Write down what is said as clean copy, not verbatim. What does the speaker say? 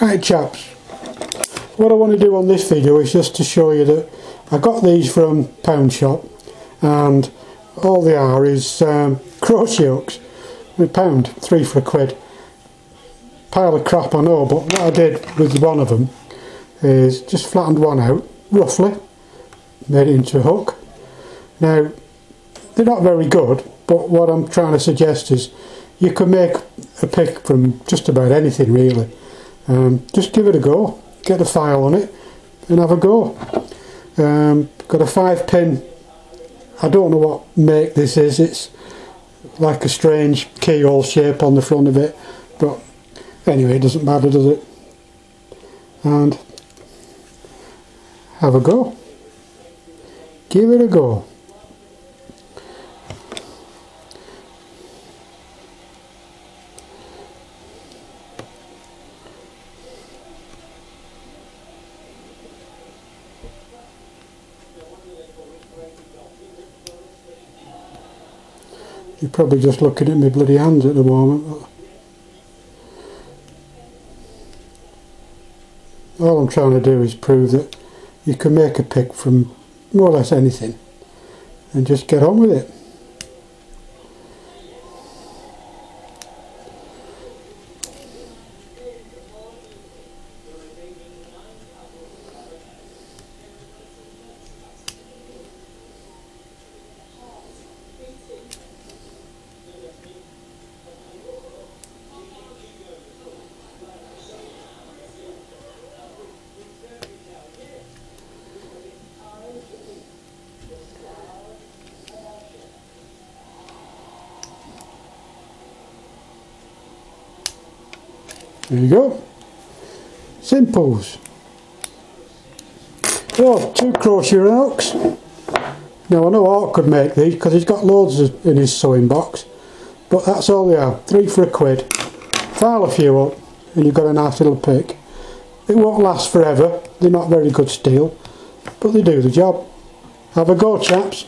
Right chaps, what I want to do on this video is just to show you that I got these from Pound Shop, and all they are is crochet hooks. A pound, 3 for £1. Pile of crap I know, but what I did with one of them is just flattened one out roughly, made it into a hook. Now they're not very good, but what I'm trying to suggest is you can make a pick from just about anything really. Just give it a go, get a file on it and have a go. Got a 5-pin, I don't know what make this is, it's like a strange keyhole shape on the front of it, but anyway, it doesn't matter, does it? And have a go, give it a go. You're probably just looking at my bloody hands at the moment. All I'm trying to do is prove that you can make a pick from more or less anything and just get on with it. There you go. Simples. Oh, 2 crochet hooks. Now I know Art could make these because he's got loads in his sewing box, but that's all they are. 3 for £1. File a few up and you've got a nice little pick. It won't last forever, they're not very good steel, but they do the job. Have a go chaps.